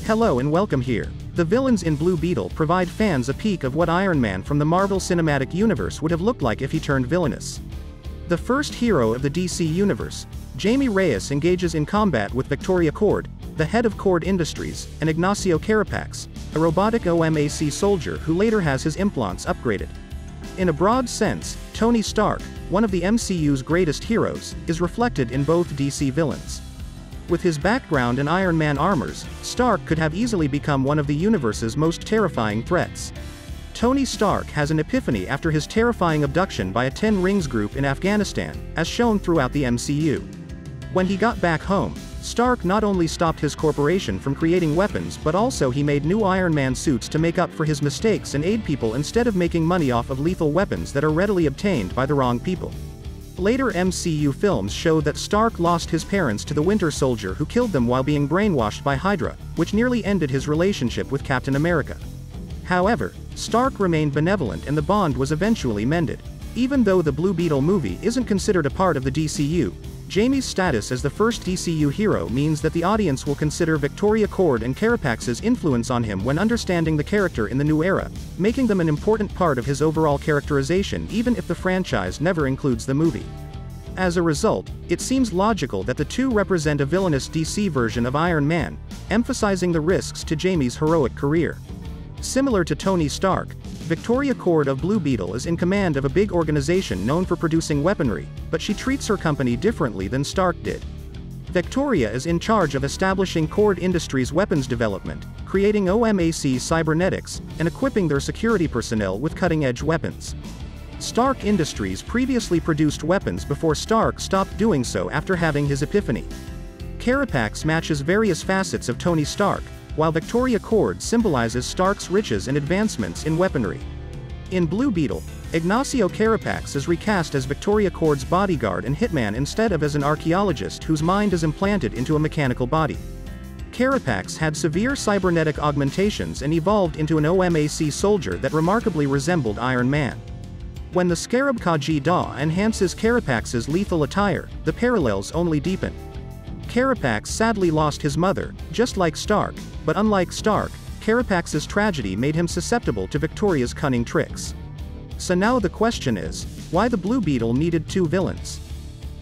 Hello and welcome here. The villains in Blue Beetle provide fans a peek of what Iron Man from the Marvel Cinematic Universe would have looked like if he turned villainous. The first hero of the DC Universe, Jamie Reyes, engages in combat with Victoria Kord, the head of Kord Industries, and Ignacio Carapax, a robotic OMAC soldier who later has his implants upgraded. In a broad sense, Tony Stark, one of the MCU's greatest heroes, is reflected in both DC villains. With his background in Iron Man armors, Stark could have easily become one of the universe's most terrifying threats. Tony Stark has an epiphany after his terrifying abduction by a Ten Rings group in Afghanistan, as shown throughout the MCU. When he got back home, Stark not only stopped his corporation from creating weapons but also he made new Iron Man suits to make up for his mistakes and aid people instead of making money off of lethal weapons that are readily obtained by the wrong people. Later MCU films show that Stark lost his parents to the Winter Soldier who killed them while being brainwashed by Hydra, which nearly ended his relationship with Captain America. However, Stark remained benevolent and the bond was eventually mended. Even though the Blue Beetle movie isn't considered a part of the DCU, Jamie's status as the first DCU hero means that the audience will consider Victoria Kord and Carapax's influence on him when understanding the character in the new era, making them an important part of his overall characterization even if the franchise never includes the movie. As a result, it seems logical that the two represent a villainous DC version of Iron Man, emphasizing the risks to Jamie's heroic career. Similar to Tony Stark, Victoria Kord of Blue Beetle is in command of a big organization known for producing weaponry, but she treats her company differently than Stark did. Victoria is in charge of establishing Kord Industries' weapons development, creating OMAC cybernetics, and equipping their security personnel with cutting-edge weapons. Stark Industries previously produced weapons before Stark stopped doing so after having his epiphany. Carapax matches various facets of Tony Stark, while Victoria Kord symbolizes Stark's riches and advancements in weaponry. In Blue Beetle, Ignacio Carapax is recast as Victoria Kord's bodyguard and hitman instead of as an archaeologist whose mind is implanted into a mechanical body. Carapax had severe cybernetic augmentations and evolved into an OMAC soldier that remarkably resembled Iron Man. When the Scarab Kaji Da enhances Carapax's lethal attire, the parallels only deepen. Carapax sadly lost his mother, just like Stark, but unlike Stark, Carapax's tragedy made him susceptible to Victoria's cunning tricks. So now the question is, why the Blue Beetle needed two villains?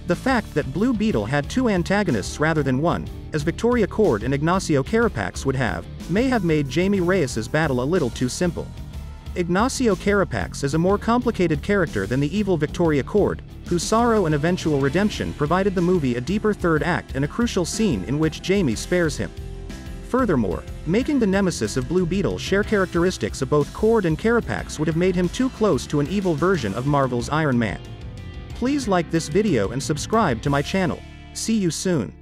The fact that Blue Beetle had two antagonists rather than one, as Victoria Kord and Ignacio Carapax would have, may have made Jamie Reyes's battle a little too simple. Ignacio Carapax is a more complicated character than the evil Victoria Kord, whose sorrow and eventual redemption provided the movie a deeper third act and a crucial scene in which Jamie spares him. Furthermore, making the nemesis of Blue Beetle share characteristics of both Kord and Carapax would have made him too close to an evil version of Marvel's Iron Man. Please like this video and subscribe to my channel. See you soon.